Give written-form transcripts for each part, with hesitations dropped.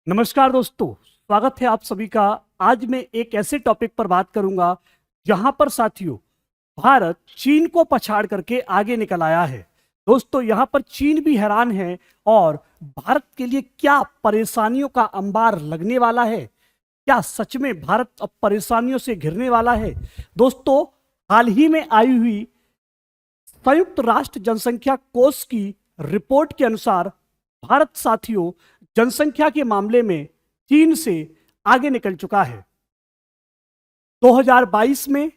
नमस्कार दोस्तों, स्वागत है आप सभी का। आज मैं एक ऐसे टॉपिक पर बात करूंगा जहां पर साथियों भारत चीन को पछाड़ करके आगे निकल आया है। दोस्तों यहां पर चीन भी हैरान है और भारत के लिए क्या परेशानियों का अंबार लगने वाला है। क्या सच में भारत अब परेशानियों से घिरने वाला है? दोस्तों हाल ही में आई हुई संयुक्त राष्ट्र जनसंख्या कोष की रिपोर्ट के अनुसार भारत साथियों जनसंख्या के मामले में चीन से आगे निकल चुका है। 2022 में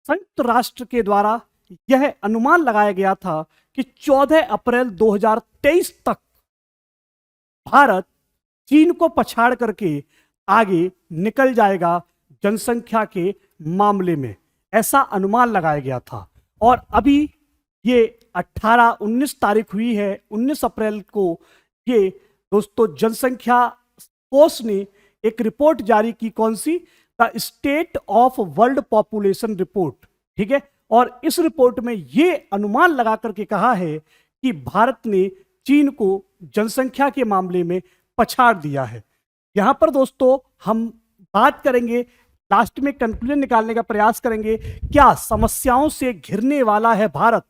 संयुक्त राष्ट्र के द्वारा यह अनुमान लगाया गया था कि 14 अप्रैल 2023 तक भारत चीन को पछाड़ करके आगे निकल जाएगा जनसंख्या के मामले में, ऐसा अनुमान लगाया गया था। और अभी ये 18-19 तारीख हुई है, 19 अप्रैल को ये दोस्तों जनसंख्या कोष ने एक रिपोर्ट जारी की। कौन सी? The state of world population report. ठीक है, और इस रिपोर्ट में ये अनुमान लगा करके कहा है कि भारत ने चीन को जनसंख्या के मामले में पछाड़ दिया है। यहां पर दोस्तों हम बात करेंगे, लास्ट में कंक्लूजन निकालने का प्रयास करेंगे, क्या समस्याओं से घिरने वाला है भारत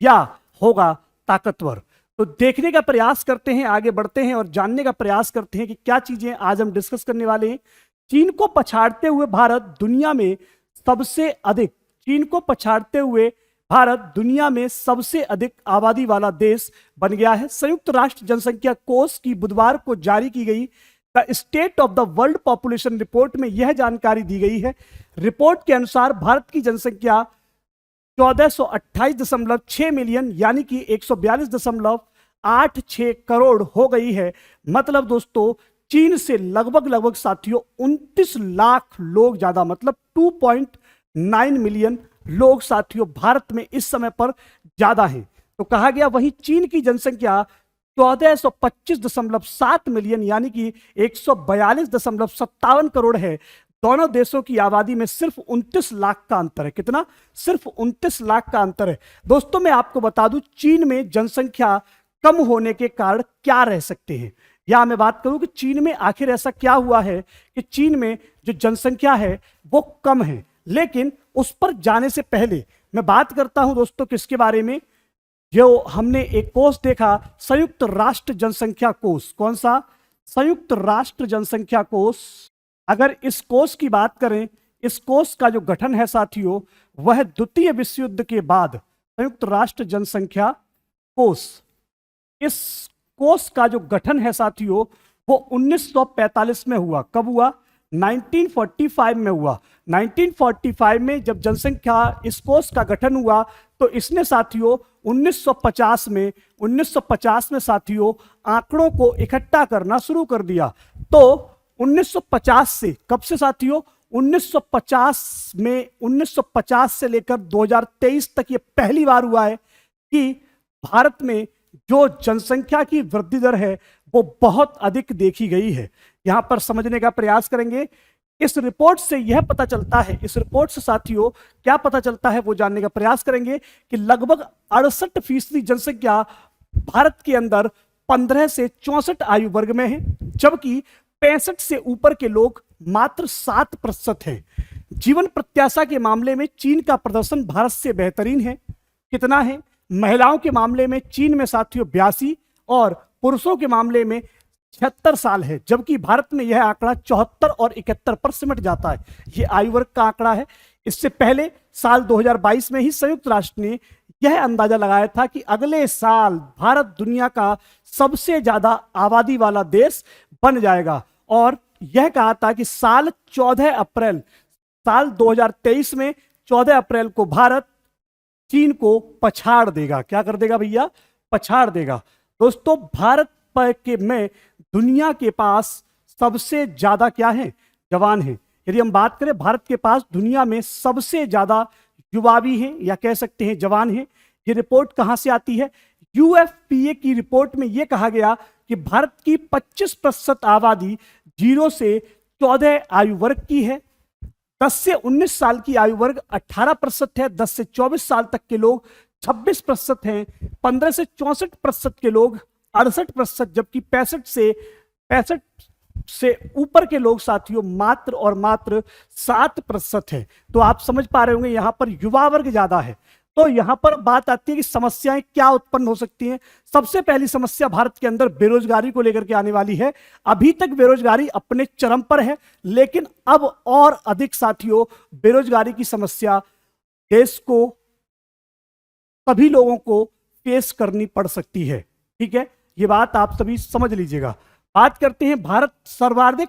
या होगा ताकतवर। तो देखने का प्रयास करते हैं, आगे बढ़ते हैं और जानने का प्रयास करते हैं कि क्या चीजें आज हम डिस्कस करने वाले हैं। चीन को पछाड़ते हुए भारत दुनिया में सबसे अधिक चीन को पछाड़ते हुए भारत दुनिया में सबसे अधिक आबादी वाला देश बन गया है। संयुक्त राष्ट्र जनसंख्या कोष की बुधवार को जारी की गई the state of the world population report में यह जानकारी दी गई है। रिपोर्ट के अनुसार भारत की जनसंख्या 1428.6 मिलियन यानी कि 142.86 करोड़ हो गई है। मतलब दोस्तों चीन से लगभग साथियों 29 लाख लोग ज्यादा, मतलब 2.9 मिलियन लोग साथियों भारत में इस समय पर ज्यादा हैं। तो कहा गया वहीं चीन की जनसंख्या 1425.7 मिलियन यानी कि 142.57 करोड़ है। दोनों देशों की आबादी में सिर्फ 29 लाख का अंतर है। कितना? सिर्फ 29 लाख का अंतर है। दोस्तों मैं आपको बता दूं चीन में जनसंख्या कम होने के कारण क्या रह सकते हैं, या मैं बात करूं कि चीन में आखिर ऐसा क्या हुआ है कि चीन में जो जनसंख्या है वो कम है। लेकिन उस पर जाने से पहले मैं बात करता हूं दोस्तों किसके बारे में, जो हमने एक कोष देखा, संयुक्त राष्ट्र जनसंख्या कोष। कौन सा? संयुक्त राष्ट्र जनसंख्या कोष। अगर इस कोष की बात करें, इस कोष का जो गठन है साथियों वह द्वितीय विश्व युद्ध के बाद संयुक्त राष्ट्र जनसंख्या कोष, इस कोष का जो गठन है साथियों वो 1945 में हुआ। कब हुआ? 1945 में हुआ। 1945 में जब जनसंख्या इस कोष का गठन हुआ तो इसने साथियों 1950 में साथियों आंकड़ों को इकट्ठा करना शुरू कर दिया। तो 1950 से, कब से साथियों? 1950 से लेकर 2023 तक ये पहली बार हुआ है कि भारत में जो जनसंख्या की वृद्धि दर है वो बहुत अधिक देखी गई है। यहां पर समझने का प्रयास करेंगे। इस रिपोर्ट से यह पता चलता है, इस रिपोर्ट से साथियों क्या पता चलता है वो जानने का प्रयास करेंगे कि लगभग 68% जनसंख्या भारत के अंदर 15 से 64 आयु वर्ग में है, जबकि 65 से ऊपर के लोग मात्र 7% हैं। जीवन प्रत्याशा के मामले में चीन का प्रदर्शन भारत से बेहतरीन है। कितना है? महिलाओं के मामले में चीन में साथियों 82 और पुरुषों के मामले में 76 साल है, जबकि भारत में यह आंकड़ा 74 और 71 पर सिमट जाता है। यह आयु वर्ग का आंकड़ा है। इससे पहले साल 2022 में ही संयुक्त राष्ट्र ने यह अंदाजा लगाया था कि अगले साल भारत दुनिया का सबसे ज्यादा आबादी वाला देश बन जाएगा, और यह कहा था कि साल 2023 में 14 अप्रैल को भारत चीन को पछाड़ देगा। क्या कर देगा भैया? पछाड़ देगा। दोस्तों भारत के में दुनिया के पास सबसे ज्यादा क्या है? जवान है। यदि हम बात करें भारत के पास दुनिया में सबसे ज्यादा युवा भी हैं, या कह सकते हैं जवान हैं। ये रिपोर्ट कहां से आती है? यूएफपीए की रिपोर्ट में यह कहा गया कि भारत की 25% आबादी 0 से 14 आयु वर्ग की है। 10 से 19 साल की आयु वर्ग 18% है। 10 से 24 साल तक के लोग 26% हैं। 15 से 64% के लोग 68%, जबकि 65 से 65 से ऊपर के लोग साथियों मात्र और मात्र 7% है। तो आप समझ पा रहे होंगे यहां पर युवा वर्ग ज्यादा है। तो यहां पर बात आती है कि समस्याएं क्या उत्पन्न हो सकती हैं। सबसे पहली समस्या भारत के अंदर बेरोजगारी को लेकर के आने वाली है। अभी तक बेरोजगारी अपने चरम पर है, लेकिन अब और अधिक साथियों बेरोजगारी की समस्या देश को, सभी लोगों को फेस करनी पड़ सकती है। ठीक है, ये बात आप सभी समझ लीजिएगा। बात करते हैं भारत सर्वाधिक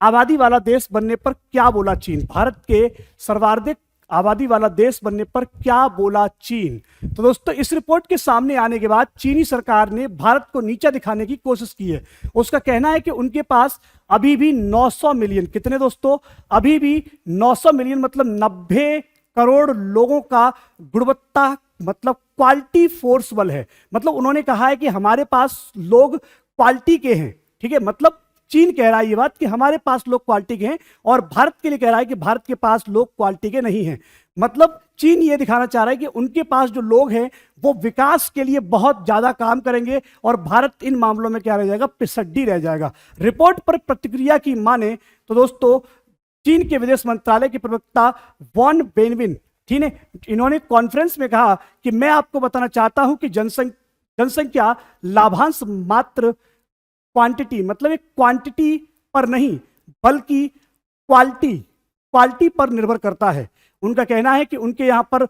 आबादी वाला देश बनने पर क्या बोला चीन। भारत के सर्वाधिक आबादी वाला देश बनने पर क्या बोला चीन। तो दोस्तों इस रिपोर्ट के सामने आने के बाद चीनी सरकार ने भारत को नीचा दिखाने की कोशिश की है। उसका कहना है कि उनके पास अभी भी 900 मिलियन, कितने दोस्तों, अभी भी 900 मिलियन मतलब 90 करोड़ लोगों का गुणवत्ता मतलब क्वालिटी फोर्स बल है। मतलब उन्होंने कहा है कि हमारे पास लोग क्वालिटी के हैं। ठीक है, मतलब चीन कह रहा है ये बात कि हमारे पास लोग क्वालिटी के हैं, और भारत के लिए कह रहा है कि भारत के पास लोग क्वालिटी के नहीं हैं। मतलब चीन ये दिखाना चाह रहा है कि उनके पास जो लोग हैं वो विकास के लिए बहुत ज्यादा काम करेंगे, और भारत इन मामलों में क्या रह जाएगा, पिछड़ी रह जाएगा। रिपोर्ट पर प्रतिक्रिया की माने तो दोस्तों चीन के विदेश मंत्रालय के प्रवक्ता वॉन बेनविन, ठीक है, इन्होंने कॉन्फ्रेंस में कहा कि मैं आपको बताना चाहता हूं कि जनसंख्या लाभांश मात्र क्वांटिटी, मतलब एक क्वांटिटी पर नहीं बल्कि क्वालिटी पर निर्भर करता है। उनका कहना है कि उनके यहां पर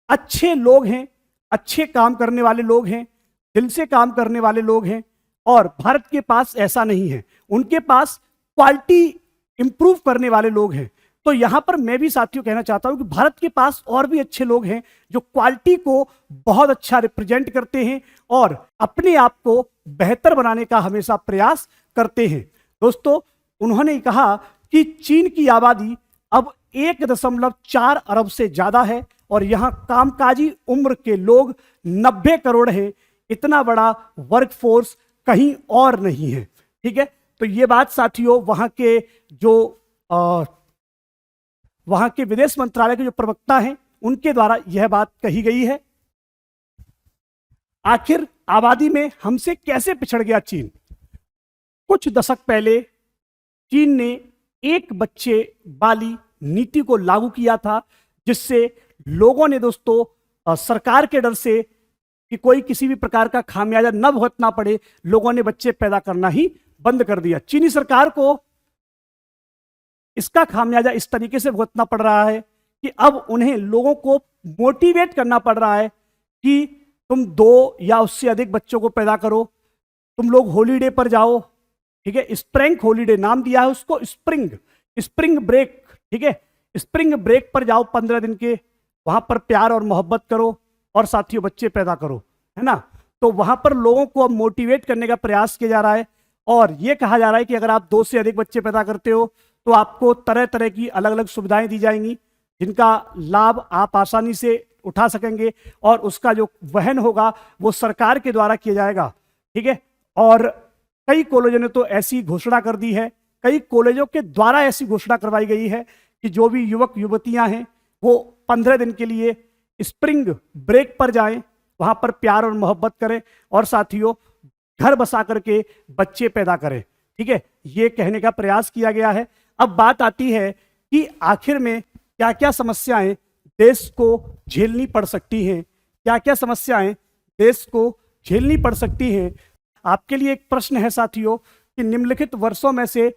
अच्छे लोग हैं, अच्छे काम करने वाले लोग हैं, दिल से काम करने वाले लोग हैं, और भारत के पास ऐसा नहीं है। उनके पास क्वालिटी इंप्रूव करने वाले लोग हैं। तो यहां पर मैं भी साथियों कहना चाहता हूं कि भारत के पास और भी अच्छे लोग हैं जो क्वालिटी को बहुत अच्छा रिप्रेजेंट करते हैं और अपने आप को बेहतर बनाने का हमेशा प्रयास करते हैं। दोस्तों उन्होंने कहा कि चीन की आबादी अब 1.4 अरब से ज्यादा है, और यहां कामकाजी उम्र के लोग 90 करोड़ हैं। इतना बड़ा वर्कफोर्स कहीं और नहीं है। ठीक है, तो ये बात साथियों वहां के विदेश मंत्रालय के जो प्रवक्ता हैं उनके द्वारा यह बात कही गई है। आखिर आबादी में हमसे कैसे पिछड़ गया चीन। कुछ दशक पहले चीन ने एक बच्चे वाली नीति को लागू किया था, जिससे लोगों ने दोस्तों सरकार के डर से कि कोई किसी भी प्रकार का खामियाजा न भुगतना पड़े, लोगों ने बच्चे पैदा करना ही बंद कर दिया। चीनी सरकार को इसका खामियाजा इस तरीके से भुगतना पड़ रहा है कि अब उन्हें लोगों को मोटिवेट करना पड़ रहा है कि तुम 2 या उससे अधिक बच्चों को पैदा करो, तुम लोग हॉलीडे पर जाओ। ठीक है, स्प्रिंग हॉलीडे नाम दिया है उसको, स्प्रिंग ब्रेक। ठीक है, स्प्रिंग ब्रेक पर जाओ 15 दिन के, वहां पर प्यार और मोहब्बत करो और साथियों बच्चे पैदा करो, है ना। तो वहां पर लोगों को अब मोटिवेट करने का प्रयास किया जा रहा है, और यह कहा जा रहा है कि अगर आप 2 से अधिक बच्चे पैदा करते हो तो आपको तरह तरह की अलग अलग सुविधाएं दी जाएंगी, जिनका लाभ आप आसानी से उठा सकेंगे, और उसका जो वहन होगा वो सरकार के द्वारा किया जाएगा। ठीक है, और कई कॉलेजों ने तो ऐसी घोषणा कर दी है, कई कॉलेजों के द्वारा ऐसी घोषणा करवाई गई है कि जो भी युवक युवतियां हैं वो 15 दिन के लिए स्प्रिंग ब्रेक पर जाएं, वहां पर प्यार और मोहब्बत करें, और साथियों घर बसा करके बच्चे पैदा करें। ठीक है, ये कहने का प्रयास किया गया है। अब बात आती है कि आखिर में क्या क्या समस्याएं देश को झेलनी पड़ सकती हैं, क्या क्या समस्याएं देश को झेलनी पड़ सकती हैं। आपके लिए एक प्रश्न है साथियों कि निम्नलिखित वर्षों में से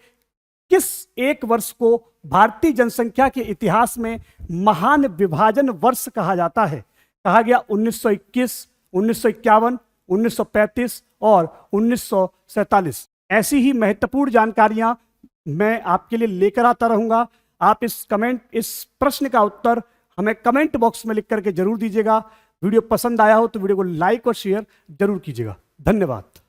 किस एक वर्ष को भारतीय जनसंख्या के इतिहास में महान विभाजन वर्ष कहा जाता है। कहा गया 1921, 1951, 1935 और 1947। ऐसी ही महत्वपूर्ण जानकारियां मैं आपके लिए लेकर आता रहूंगा। आप इस प्रश्न का उत्तर हमें कमेंट बॉक्स में लिख करके जरूर दीजिएगा। वीडियो पसंद आया हो तो वीडियो को लाइक और शेयर जरूर कीजिएगा। धन्यवाद।